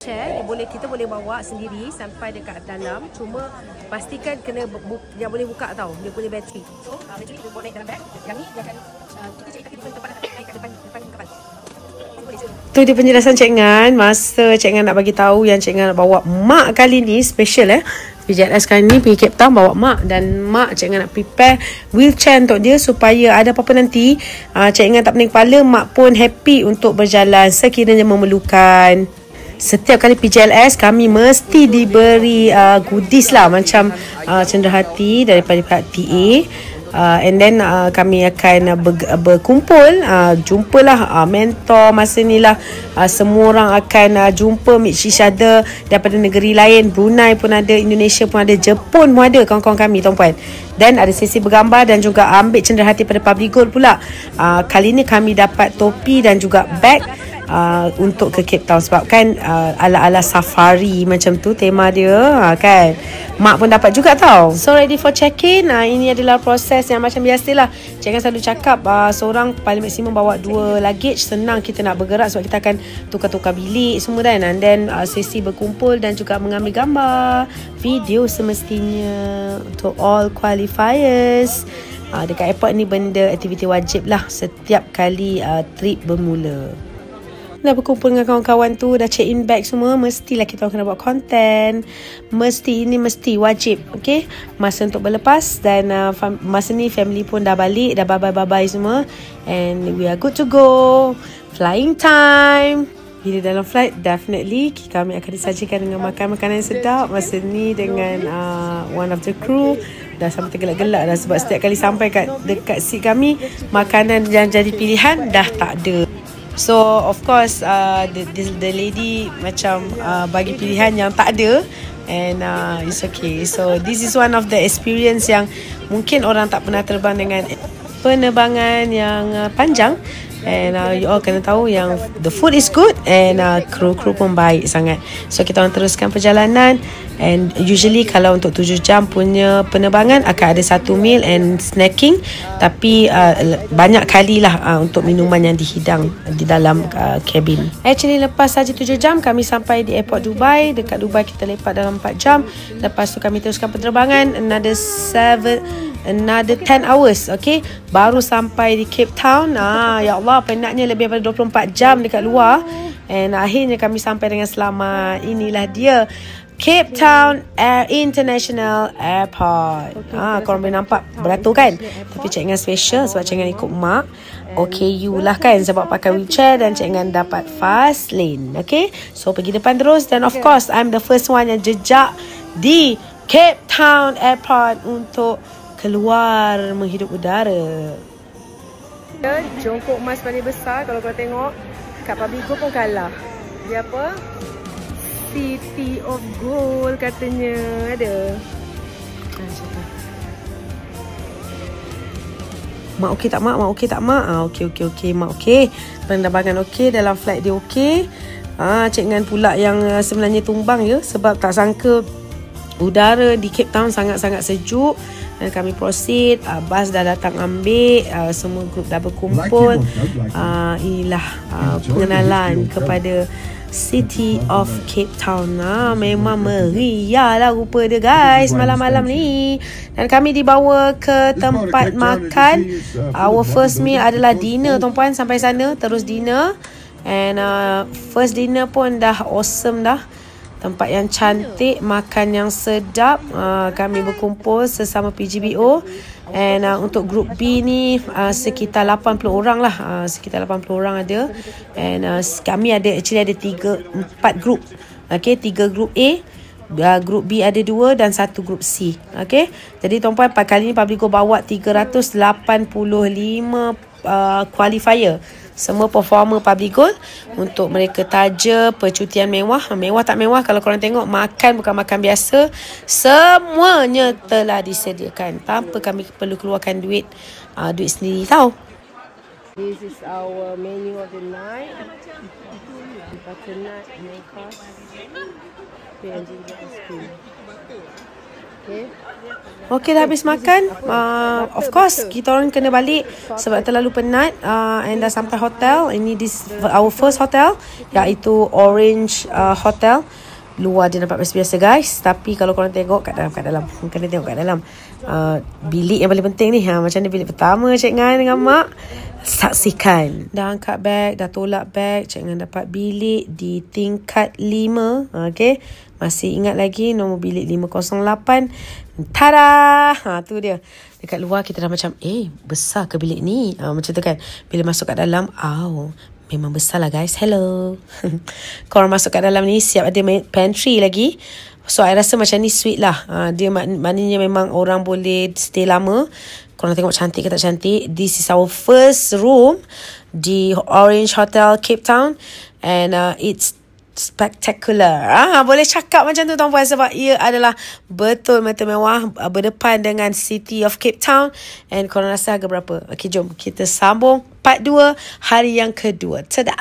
chair, kita boleh bawa sendiri sampai dekat dalam. Cuma pastikan kena yang boleh buka tau, dia punya bateri. So bateri kita boleh dalam bag. Yang ni dia akan kita cari tempat naik kat depan kapal. Tu dia penjelasan Cik Ngan masa Cik Ngan nak bagi tahu yang Cik Ngan nak bawa mak kali ni special PJLS kali ni pergi Cape Town bawa mak, dan mak Cik Ngan nak prepare wheelchair untuk dia supaya ada apa-apa nanti Cik Ngan tak pening kepala, mak pun happy untuk berjalan sekiranya memerlukan. Setiap kali PJLS kami mesti diberi goodies lah, macam cenderahati daripada pihak TA. And then kami akan berkumpul, jumpalah mentor masa ni lah. Semua orang akan jumpa, meet each other daripada negeri lain. Brunei pun ada, Indonesia pun ada, Jepun pun ada kawan-kawan kami tuan-puan. Dan ada sesi bergambar dan juga ambil cenderahati pada public goal pula. Kali ni kami dapat topi dan juga bag untuk ke Cape Town, sebab kan ala-ala safari macam tu tema dia kan. Mak pun dapat juga tau. So ready for check-in. Ini adalah proses yang macam biasalah. Jangan selalu cakap seorang paling maksimum bawa 2 luggage. Senang kita nak bergerak sebab kita akan tukar-tukar bilik semua kan. And then sesi berkumpul dan juga mengambil gambar, video semestinya untuk all qualifiers. Dekat airport ni benda aktiviti wajib lah setiap kali trip bermula. Dah berkumpul dengan kawan-kawan tu, dah check in bag semua, mestilah kita kena buat konten. Mesti wajib. Okay, masa untuk berlepas. Dan masa ni family pun dah balik, dah bye-bye semua. And we are good to go. Flying time. Bila dalam flight, definitely kami akan disajikan dengan makanan yang sedap. Masa ni dengan one of the crew dah sampai tergelak-gelak dah, sebab setiap kali sampai dekat seat kami, makanan yang jadi pilihan dah tak ada. So of course the lady macam bagi pilihan yang tak ada, and it's okay. So this is one of the experience yang mungkin orang tak pernah terbang dengan penerbangan yang panjang. And you all kena tahu yang the food is good, and kru pun baik sangat. So kita orang teruskan perjalanan. And usually kalau untuk 7 jam punya penerbangan akan ada 1 meal and snacking. Tapi banyak kali lah untuk minuman yang dihidang di dalam cabin. Actually lepas saja 7 jam kami sampai di airport Dubai. Dekat Dubai kita lepak dalam 4 jam. Lepas tu kami teruskan penerbangan another 10 hours. Okay, baru sampai di Cape Town. Ya Allah, penatnya lebih daripada 24 jam dekat luar. And akhirnya kami sampai dengan selamat. Inilah dia Cape Town International Airport. Korang boleh nampak beratur kan. Tapi Cik Ngan special sebab Cik Ngan ikut mak. OKU lah kan, sebab pakai wheelchair, dan Cik Ngan dapat fast lane. Okay, so pergi depan terus. Dan of course I'm the first one yang jejak di Cape Town Airport untuk keluar menghidup udara. Jongkok emas paling besar, kalau korang tengok kat Pabigo pun kalah. Dia apa? City of Gold katanya ada. Mak okey tak mak? Mak okey tak mak? Okey. Mak okey. Penerbangan okey, dalam flight dia okey. Cik Ngan pula yang sebenarnya tumbang ya, sebab tak sangka udara di Cape Town sangat-sangat sejuk. Dan kami proceed, bas dah datang ambil, semua grup dah berkumpul. Inilah pengenalan kepada City of Cape Town. Memang meriah lah rupa dia guys malam-malam ni. Dan kami dibawa ke tempat makan. Our first meal adalah dinner tuan-puan. Sampai sana terus dinner. And first dinner pun dah awesome dah. Tempat yang cantik, makan yang sedap. Kami berkumpul sesama PGBO. And untuk grup B ni sekitar 80 orang lah. Sekitar 80 orang ada. And kami ada 4 grup. Okay, 3 grup A, grup B ada 2 dan 1 grup C. Okay, jadi tuan-puan kali ni Pabligo bawa 385 qualifier. Semua performer Pabligo untuk mereka taja percutian mewah. Mewah tak mewah, kalau korang tengok makan bukan makan biasa. Semuanya telah disediakan tanpa kami perlu keluarkan duit sendiri tau. This is our menu of the night. Butternut, main course, and ginger ice cream. Okay, dah habis makan. Of course, kita orang kena balik sebab terlalu penat. And dah sampai hotel. This our first hotel, iaitu Orange Hotel. Luar dia nampak biasa-biasa guys. Tapi kalau korang tengok kat dalam kena tengok kat dalam. Bilik yang paling penting ni. Macam ni bilik pertama Cik Ngan dengan Mak. Saksikan. Dah angkat beg, dah tolak beg. Cik Ngan dapat bilik di tingkat 5. Okay. Masih ingat lagi nombor bilik 508. Tada! Tu dia. Dekat luar kita dah macam, besar ke bilik ni? Macam tu kan. Bila masuk kat dalam, memang besar lah guys. Hello. Korang masuk kat dalam ni, siap ada pantry lagi. So, I rasa macam ni sweet lah. Dia maknanya memang orang boleh stay lama. Korang tengok cantik ke tak cantik. This is our first room di Orange Hotel Cape Town. And it's spectacular. Boleh cakap macam tu tuan-puan sebab ia adalah betul mata mewah berdepan dengan City of Cape Town. And korang rasa harga berapa? Okay, jom kita sambung part 2 hari yang kedua. Tada!